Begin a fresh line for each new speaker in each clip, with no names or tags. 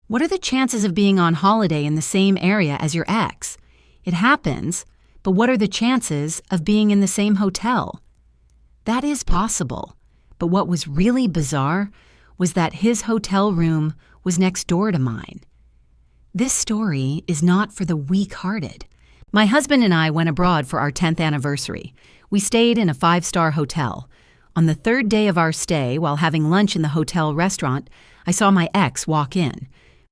What are the chances of being on holiday in the same area as your ex? It happens, but what are the chances of being in the same hotel? That is possible, but what was really bizarre was that his hotel room was next door to mine. This story is not for the weak-hearted. My husband and I went abroad for our 10th anniversary. We stayed in a 5-star hotel. On the 3rd day of our stay, while having lunch in the hotel restaurant, I saw my ex walk in.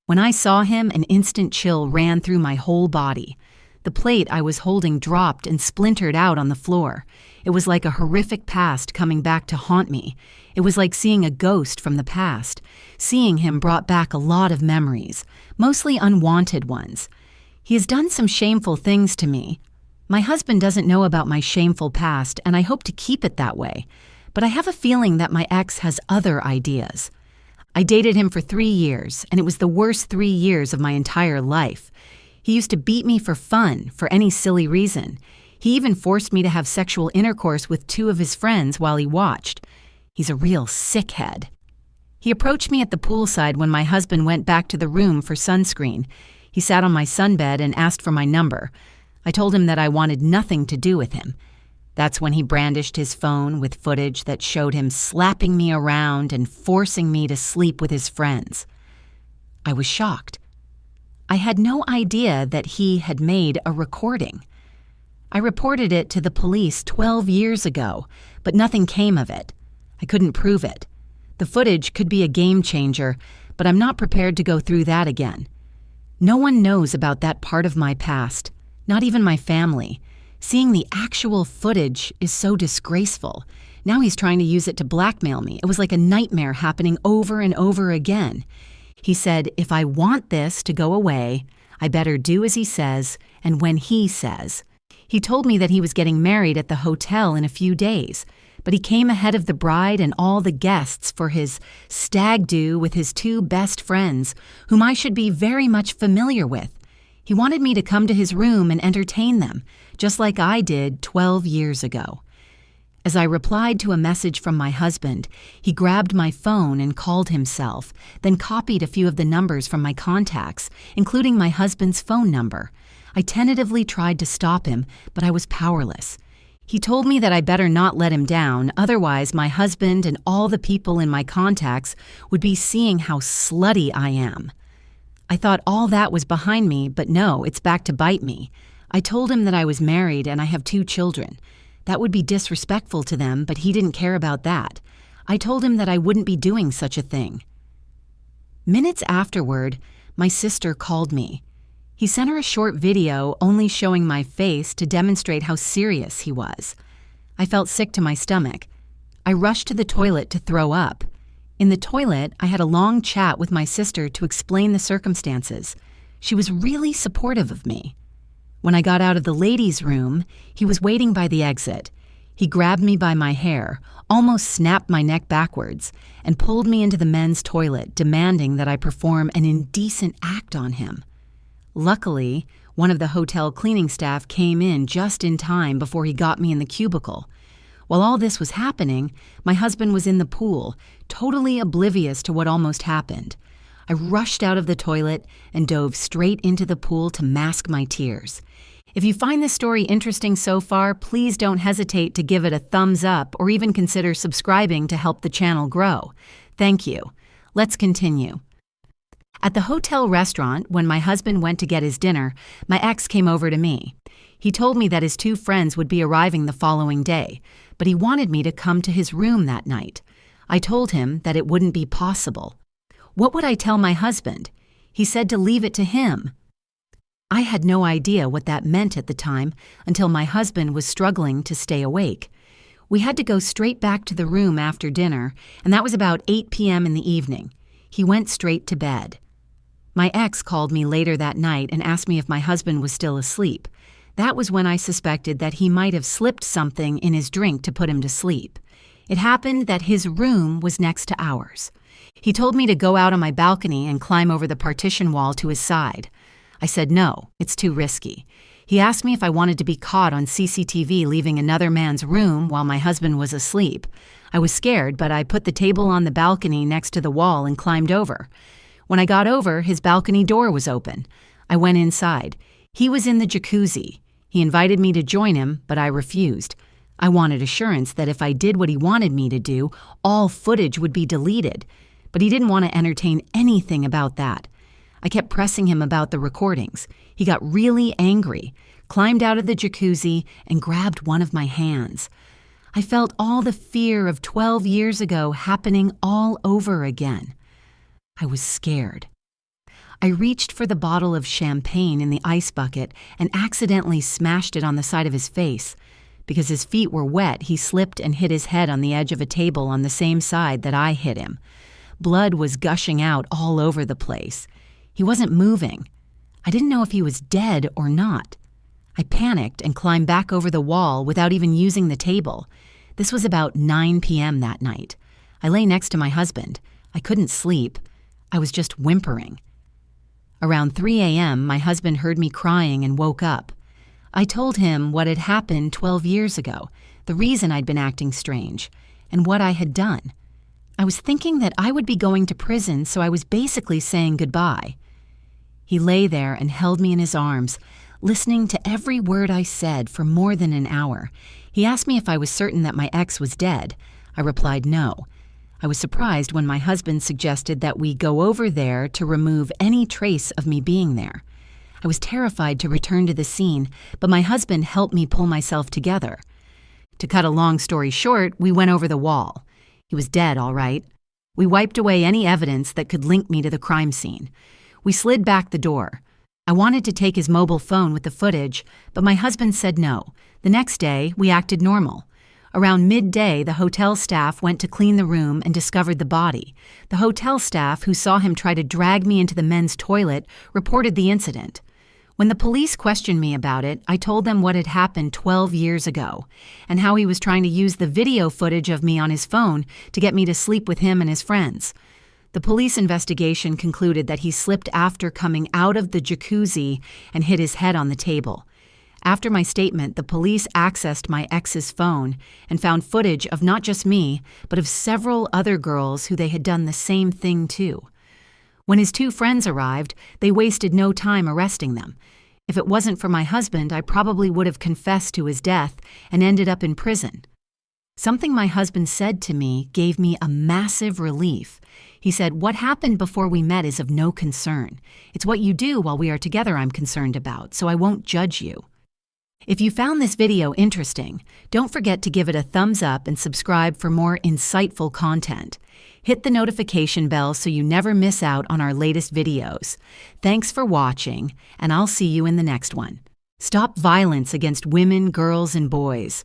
When I saw him, an instant chill ran through my whole body. The plate I was holding dropped and splintered out on the floor. It was like a horrific past coming back to haunt me. It was like seeing a ghost from the past. Seeing him brought back a lot of memories, mostly unwanted ones. He has done some shameful things to me. My husband doesn't know about my shameful past, and I hope to keep it that way. But I have a feeling that my ex has other ideas. I dated him for 3 years, and it was the worst 3 years of my entire life. He used to beat me for fun, for any silly reason. He even forced me to have sexual intercourse with 2 of his friends while he watched. He's a real sickhead. He approached me at the poolside when my husband went back to the room for sunscreen. He sat on my sunbed and asked for my number. I told him that I wanted nothing to do with him. That's when he brandished his phone with footage that showed him slapping me around and forcing me to sleep with his friends. I was shocked. I had no idea that he had made a recording. I reported it to the police 12 years ago, but nothing came of it. I couldn't prove it. The footage could be a game changer, but I'm not prepared to go through that again. No one knows about that part of my past, not even my family. Seeing the actual footage is so disgraceful. Now he's trying to use it to blackmail me. It was like a nightmare happening over and over again. He said, if I want this to go away, I better do as he says and when he says. He told me that he was getting married at the hotel in a few days, but he came ahead of the bride and all the guests for his stag do with his 2 best friends, whom I should be very much familiar with. He wanted me to come to his room and entertain them, just like I did 12 years ago. As I replied to a message from my husband, he grabbed my phone and called himself, then copied a few of the numbers from my contacts, including my husband's phone number. I tentatively tried to stop him, but I was powerless. He told me that I better not let him down, otherwise my husband and all the people in my contacts would be seeing how slutty I am. I thought all that was behind me, but no, it's back to bite me. I told him that I was married and I have 2 children. That would be disrespectful to them, but he didn't care about that. I told him that I wouldn't be doing such a thing. Minutes afterward, my sister called me. He sent her a short video only showing my face to demonstrate how serious he was. I felt sick to my stomach. I rushed to the toilet to throw up. In the toilet, I had a long chat with my sister to explain the circumstances. She was really supportive of me. When I got out of the ladies' room, he was waiting by the exit. He grabbed me by my hair, almost snapped my neck backwards, and pulled me into the men's toilet, demanding that I perform an indecent act on him. Luckily, one of the hotel cleaning staff came in just in time before he got me in the cubicle. While all this was happening, my husband was in the pool, totally oblivious to what almost happened. I rushed out of the toilet and dove straight into the pool to mask my tears. If you find this story interesting so far, please don't hesitate to give it a thumbs up or even consider subscribing to help the channel grow. Thank you. Let's continue. At the hotel restaurant, when my husband went to get his dinner, my ex came over to me. He told me that his 2 friends would be arriving the following day, but he wanted me to come to his room that night. I told him that it wouldn't be possible. What would I tell my husband? He said to leave it to him. I had no idea what that meant at the time until my husband was struggling to stay awake. We had to go straight back to the room after dinner, and that was about 8 p.m. in the evening. He went straight to bed. My ex called me later that night and asked me if my husband was still asleep. That was when I suspected that he might have slipped something in his drink to put him to sleep. It happened that his room was next to ours. He told me to go out on my balcony and climb over the partition wall to his side. I said no, it's too risky. He asked me if I wanted to be caught on CCTV leaving another man's room while my husband was asleep. I was scared, but I put the table on the balcony next to the wall and climbed over. When I got over, his balcony door was open. I went inside. He was in the jacuzzi. He invited me to join him, but I refused. I wanted assurance that if I did what he wanted me to do, all footage would be deleted. But he didn't want to entertain anything about that. I kept pressing him about the recordings. He got really angry, climbed out of the jacuzzi, and grabbed one of my hands. I felt all the fear of 12 years ago happening all over again. I was scared. I reached for the bottle of champagne in the ice bucket and accidentally smashed it on the side of his face. Because his feet were wet, he slipped and hit his head on the edge of a table on the same side that I hit him. Blood was gushing out all over the place. He wasn't moving. I didn't know if he was dead or not. I panicked and climbed back over the wall without even using the table. This was about 9 p.m. that night. I lay next to my husband. I couldn't sleep. I was just whimpering. Around 3 a.m., my husband heard me crying and woke up. I told him what had happened 12 years ago, the reason I'd been acting strange, and what I had done. I was thinking that I would be going to prison, so I was basically saying goodbye. He lay there and held me in his arms, listening to every word I said for more than an hour. He asked me if I was certain that my ex was dead. I replied no. I was surprised when my husband suggested that we go over there to remove any trace of me being there. I was terrified to return to the scene, but my husband helped me pull myself together. To cut a long story short, we went over the wall. He was dead, all right. We wiped away any evidence that could link me to the crime scene. We slid back the door. I wanted to take his mobile phone with the footage, but my husband said no. The next day, we acted normal. Around midday, the hotel staff went to clean the room and discovered the body. The hotel staff, who saw him try to drag me into the men's toilet, reported the incident. When the police questioned me about it, I told them what had happened 12 years ago, and how he was trying to use the video footage of me on his phone to get me to sleep with him and his friends. The police investigation concluded that he slipped after coming out of the jacuzzi and hit his head on the table. After my statement, the police accessed my ex's phone and found footage of not just me, but of several other girls who they had done the same thing to. When his two friends arrived, they wasted no time arresting them. If it wasn't for my husband, I probably would have confessed to his death and ended up in prison. Something my husband said to me gave me a massive relief. He said, "What happened before we met is of no concern. It's what you do while we are together I'm concerned about, so I won't judge you." If you found this video interesting, don't forget to give it a thumbs up and subscribe for more insightful content. Hit the notification bell so you never miss out on our latest videos. Thanks for watching, and I'll see you in the next one. Stop violence against women, girls, and boys.